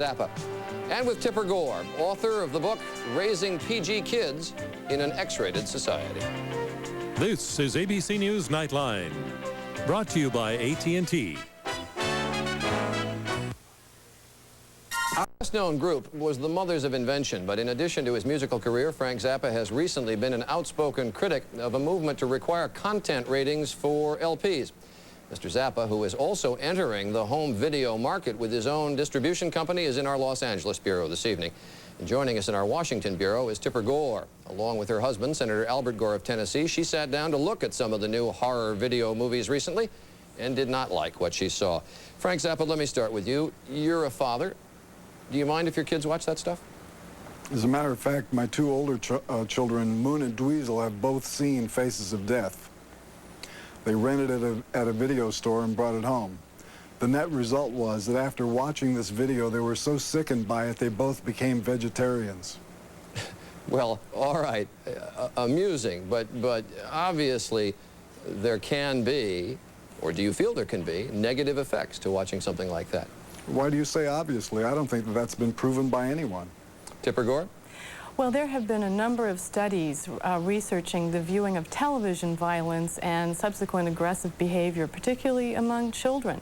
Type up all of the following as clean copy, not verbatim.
Zappa, and with Tipper Gore, author of the book Raising PG Kids in an X-Rated Society. This is ABC News Nightline, brought to you by AT&T. Our best-known group was the Mothers of Invention, but in addition to his musical career, Frank Zappa has recently been an outspoken critic of a movement to require content ratings for LPs. Mr. Zappa, who is also entering the home video market with his own distribution company, is in our Los Angeles bureau this evening. And joining us in our Washington bureau is Tipper Gore. Along with her husband, Senator Albert Gore of Tennessee, she sat down to look at some of the new horror video movies recently and did not like what she saw. Frank Zappa, let me start with you. You're a father. Do you mind if your kids watch that stuff? As a matter of fact, my two older children, Moon and Dweezil, have both seen Faces of Death. They rented it at a video store and brought it home. The net result was that after watching this video, they were so sickened by it, they both became vegetarians. Well, all right, amusing, but obviously there can be, or do you feel there can be, negative effects to watching something like that? Why do you say obviously? I don't think that that's been proven by anyone. Tipper Gore? Well, there have been a number of studies researching the viewing of television violence and subsequent aggressive behavior, particularly among children.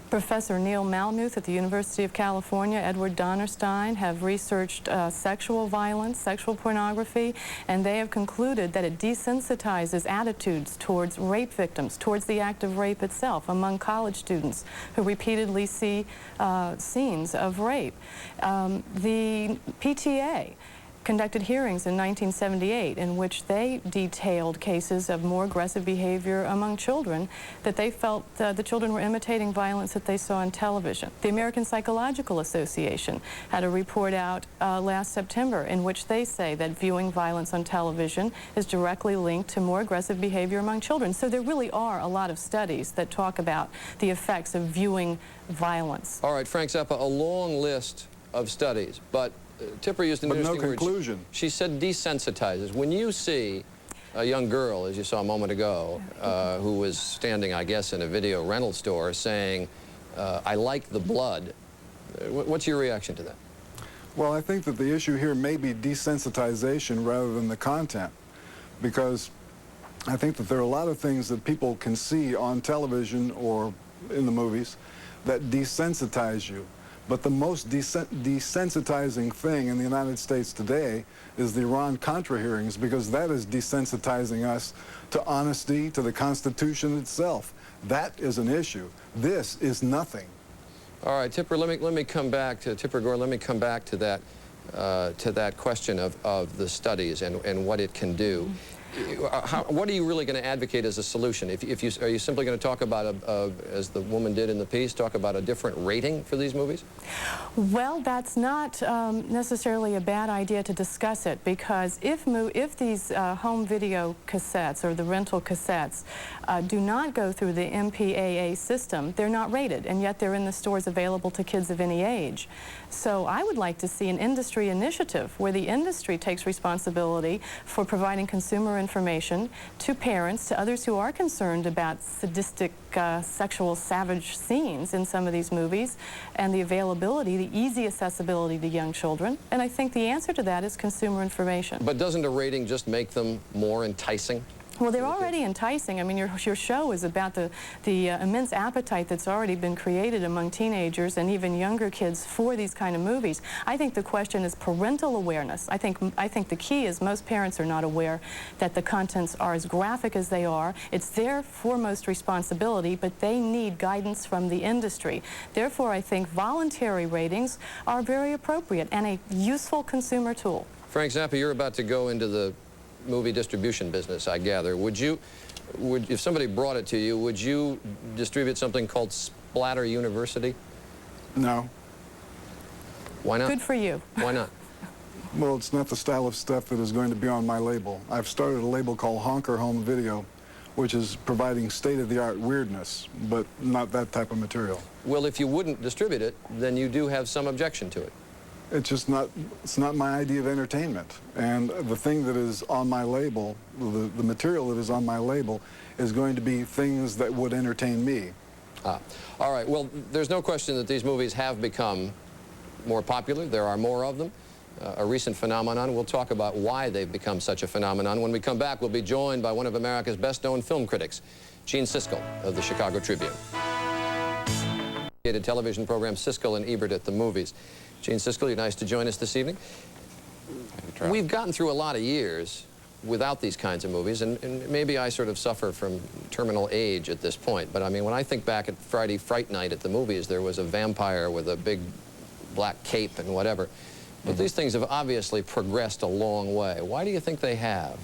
Professor Neil Malmuth at the University of California, Edward Donnerstein, have researched sexual violence, sexual pornography, and they have concluded that it desensitizes attitudes towards rape victims, towards the act of rape itself among college students who repeatedly see scenes of rape. The PTA conducted hearings in 1978 in which they detailed cases of more aggressive behavior among children that they felt the children were imitating violence that they saw on television. The American Psychological Association had a report out last September in which they say that viewing violence on television is directly linked to more aggressive behavior among children. So there really are a lot of studies that talk about the effects of viewing violence. All right, Frank Zappa, a long list of studies, but Tipper used an interesting word. No conclusion. She said desensitizes. When you see a young girl, as you saw a moment ago, who was standing, I guess, in a video rental store saying, I like the blood, what's your reaction to that? Well, I think that the issue here may be desensitization rather than the content, because I think that there are a lot of things that people can see on television or in the movies that desensitize you. But the most desensitizing thing in the United States today is the Iran-Contra hearings, because that is desensitizing us to honesty, to the Constitution itself. That is an issue. This is nothing. All right, Tipper, let me come back to Tipper Gore. Let me come back to that question of the studies and what it can do. What are you really going to advocate as a solution? Are you simply going to talk about, as the woman did in the piece, talk about a different rating for these movies? Well, that's not necessarily a bad idea to discuss it, because if these home video cassettes or the rental cassettes do not go through the MPAA system, they're not rated, and yet they're in the stores available to kids of any age. So I would like to see an industry initiative where the industry takes responsibility for providing consumer information to parents, to others who are concerned about sadistic, sexual, savage scenes in some of these movies, and the availability, the easy accessibility to young children. And I think the answer to that is consumer information. But doesn't a rating just make them more enticing? Well, they're already enticing. I mean, your show is about the immense appetite that's already been created among teenagers and even younger kids for these kind of movies. I think the question is parental awareness. I think the key is most parents are not aware that the contents are as graphic as they are. It's their foremost responsibility, but they need guidance from the industry. Therefore, I think voluntary ratings are very appropriate and a useful consumer tool. Frank Zappa, you're about to go into the movie distribution business, I gather. If somebody brought it to you, would you distribute something called Splatter University? No. Why not? Good for you. Why not? Well, it's not the style of stuff that is going to be on my label. I've started a label called Honker Home Video, which is providing state-of-the-art weirdness, but not that type of material. Well, if you wouldn't distribute it, then you do have some objection to it. It's not my idea of entertainment. And the thing that is on my label, the material that is on my label, is going to be things that would entertain me. All right. Well, there's no question that these movies have become more popular. There are more of them. A recent phenomenon. We'll talk about why they've become such a phenomenon. When we come back, we'll be joined by one of America's best-known film critics, Gene Siskel of the Chicago Tribune. Television program Siskel and Ebert at the Movies. Gene Siskel, you're nice to join us this evening. We've gotten through a lot of years without these kinds of movies, and maybe I sort of suffer from terminal age at this point, but I mean, when I think back at Friday Fright Night at the movies, there was a vampire with a big black cape and whatever. But these things have obviously progressed a long way. Why do you think they have?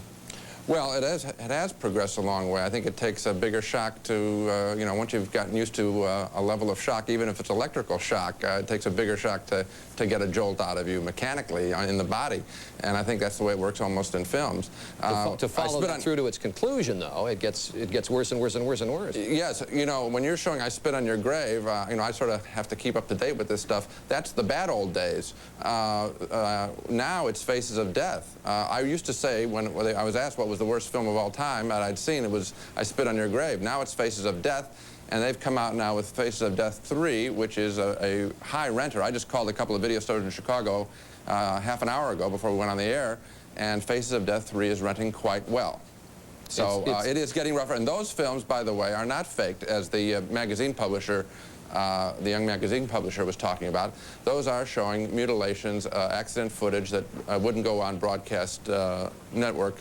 Well, it has progressed a long way. I think it takes a bigger shock to, you know, once you've gotten used to a level of shock, even if it's electrical shock, it takes a bigger shock to get a jolt out of you mechanically in the body. And I think that's the way it works almost in films. To follow that through to its conclusion, though, it gets worse and worse and worse and worse. Yes, you know, when you're showing I Spit on Your Grave, you know, I sort of have to keep up to date with this stuff. That's the bad old days. Now it's Faces of Death. I used to say, when I was asked what was the worst film of all time that I'd seen, it was I Spit on Your Grave. Now it's Faces of Death. And they've come out now with Faces of Death 3, which is a high renter. I just called a couple of video stores in Chicago half an hour ago before we went on the air, and Faces of Death 3 is renting quite well. So it is getting rougher. And those films, by the way, are not faked, as the magazine publisher, the young magazine publisher was talking about. Those are showing mutilations, accident footage that wouldn't go on broadcast network,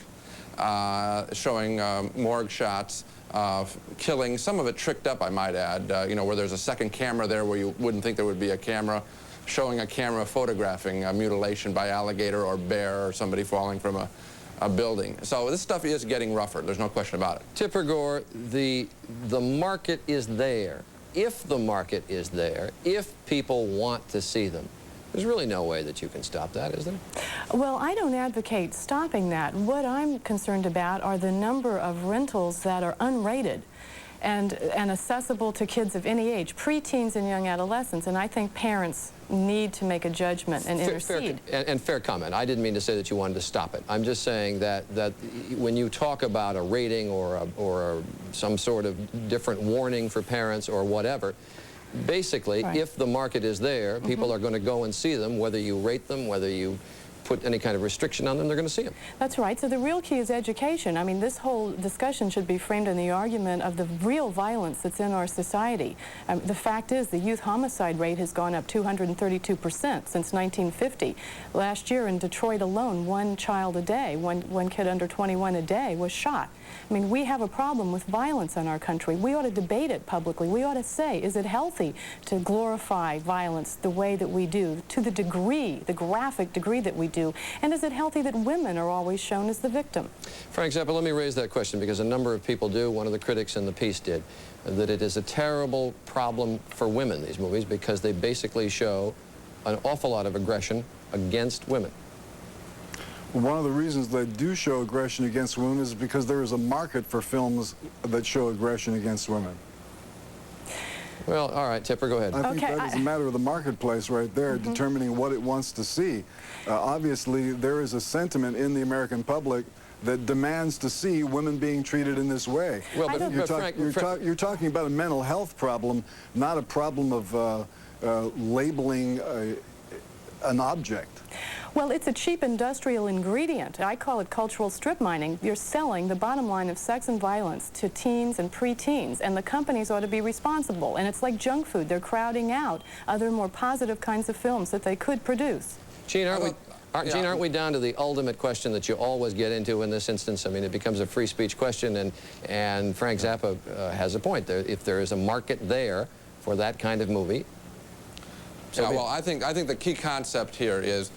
showing morgue shots, killing, some of it tricked up, I might add, you know, where there's a second camera there where you wouldn't think there would be a camera, showing a camera photographing a mutilation by alligator or bear or somebody falling from a building. So this stuff is getting rougher, there's no question about it. Tipper Gore, the market is there. If the market is there, if people want to see them, there's really no way that you can stop that, is there? Well, I don't advocate stopping that. What I'm concerned about are the number of rentals that are unrated and accessible to kids of any age, preteens and young adolescents, and I think parents need to make a judgment and intercede. Fair comment. I didn't mean to say that you wanted to stop it. I'm just saying that when you talk about a rating or some sort of different warning for parents or whatever, basically, if the market is there, people are going to go and see them, whether you rate them, whether you put any kind of restriction on them, they're going to see them. That's right. So the real key is education. I mean, this whole discussion should be framed in the argument of the real violence that's in our society. The fact is the youth homicide rate has gone up 232% since 1950. Last year in Detroit alone, one child a day, one kid under 21 a day was shot. I mean, we have a problem with violence in our country. We ought to debate it publicly. We ought to say, is it healthy to glorify violence the way that we do, to the degree, the graphic degree that we do, and is it healthy that women are always shown as the victim? Frank Zappa, let me raise that question because a number of people do. One of the critics in the piece did, that it is a terrible problem for women, these movies, because they basically show an awful lot of aggression against women. One of the reasons they do show aggression against women is because there is a market for films that show aggression against women. Well, all right, Tipper, go ahead. I think that is a matter of the marketplace right there, determining what it wants to see. Obviously, there is a sentiment in the American public that demands to see women being treated in this way. Well, but you're talking about a mental health problem, not a problem of labeling an object. Well, it's a cheap industrial ingredient. I call it cultural strip mining. You're selling the bottom line of sex and violence to teens and preteens, and the companies ought to be responsible. And it's like junk food. They're crowding out other more positive kinds of films that they could produce. Gene, aren't we down to the ultimate question that you always get into in this instance? I mean, it becomes a free speech question, and Frank Zappa has a point. If there is a market there for that kind of movie. So yeah, well, I think the key concept here is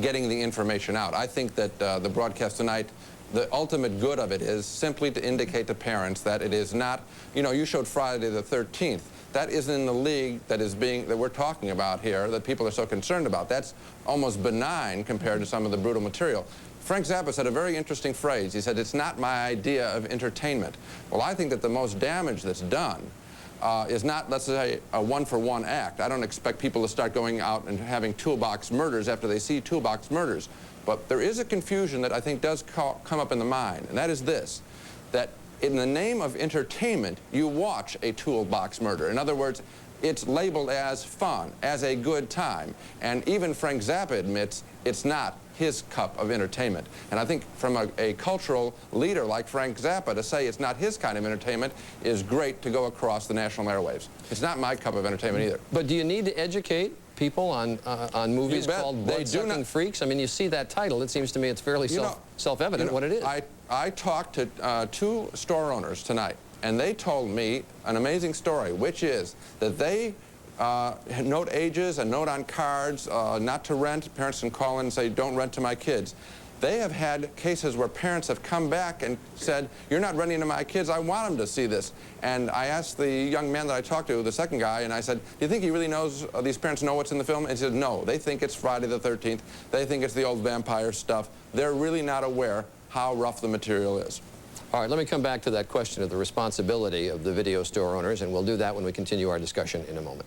getting the information out. I think that the broadcast tonight, the ultimate good of it is simply to indicate to parents that it is not, you know, you showed Friday the 13th. That isn't in the league that we're talking about here, that people are so concerned about. That's almost benign compared to some of the brutal material. Frank Zappa said a very interesting phrase. He said, "It's not my idea of entertainment." Well, I think that the most damage that's done is not, let's say, a one-for-one act. I don't expect people to start going out and having toolbox murders after they see toolbox murders. But there is a confusion that I think does come up in the mind, and that is this, that in the name of entertainment, you watch a toolbox murder. In other words, it's labeled as fun, as a good time. And even Frank Zappa admits it's not his cup of entertainment. And I think from a cultural leader like Frank Zappa to say it's not his kind of entertainment is great to go across the national airwaves. It's not my cup of entertainment either. But do you need to educate people on movies called Blood-Sucking Freaks? I mean, you see that title, it seems to me it's fairly self-evident what it is. I talked to 2 store owners tonight, and they told me an amazing story, which is that they note ages and note on cards not to rent. Parents can call in and say, don't rent to my kids. They have had cases where parents have come back and said, you're not renting to my kids, I want them to see this. And I asked the young man that I talked to, the second guy, and I said, do you think he really knows, these parents know what's in the film? And he said, no, they think it's Friday the 13th. They think it's the old vampire stuff. They're really not aware how rough the material is. All right, let me come back to that question of the responsibility of the video store owners, and we'll do that when we continue our discussion in a moment.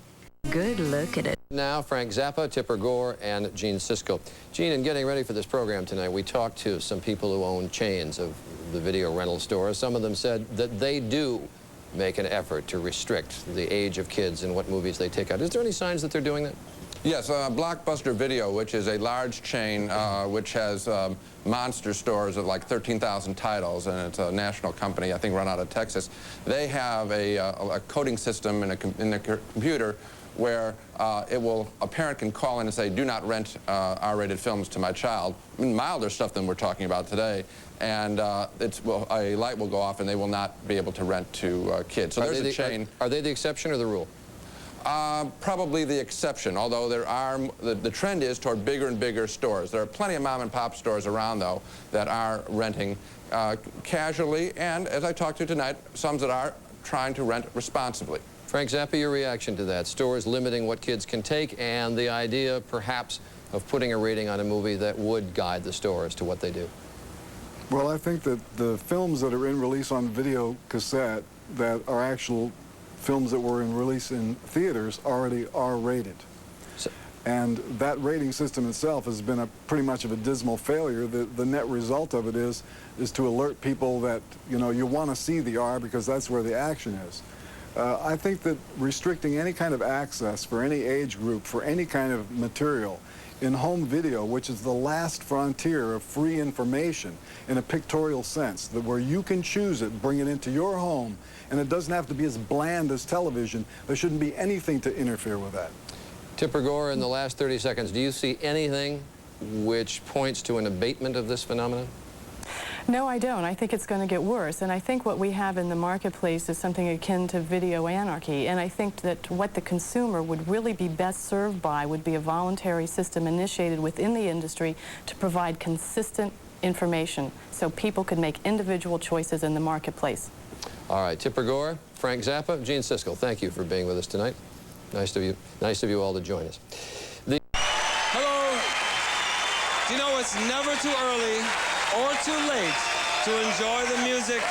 Good look at it. Now, Frank Zappa, Tipper Gore, and Gene Siskel. Gene, in getting ready for this program tonight, we talked to some people who own chains of the video rental stores. Some of them said that they do make an effort to restrict the age of kids and what movies they take out. Is there any signs that they're doing that? Yes, Blockbuster Video, which is a large chain which has monster stores of like 13,000 titles, and it's a national company, I think run out of Texas. They have a coding system in their computer where a parent can call in and say, do not rent R-rated films to my child. I mean, milder stuff than we're talking about today. And a light will go off and they will not be able to rent to kids. So there's a chain. Are they the exception or the rule? Probably the exception, although the trend is toward bigger and bigger stores. There are plenty of mom and pop stores around, though, that are renting casually, and as I talked to tonight, some that are trying to rent responsibly. Frank Zappa, your reaction to that? Stores limiting what kids can take, and the idea, perhaps, of putting a rating on a movie that would guide the store as to what they do. Well, I think that the films that are in release on video cassette that are actual films that were in release in theaters already are rated. And that rating system itself has been pretty much of a dismal failure. The net result of it is to alert people that, you know, you want to see the R because that's where the action is. I think that restricting any kind of access for any age group, for any kind of material in home video, which is the last frontier of free information in a pictorial sense, that where you can choose it, bring it into your home, and it doesn't have to be as bland as television. There shouldn't be anything to interfere with that. Tipper Gore, in the last 30 seconds, do you see anything which points to an abatement of this phenomenon? No, I don't. I think it's going to get worse. And I think what we have in the marketplace is something akin to video anarchy. And I think that what the consumer would really be best served by would be a voluntary system initiated within the industry to provide consistent information so people could make individual choices in the marketplace. All right, Tipper Gore, Frank Zappa, Gene Siskel, thank you for being with us tonight. Nice of you all to join us. Hello. Do you know it's never too early or too late to enjoy the music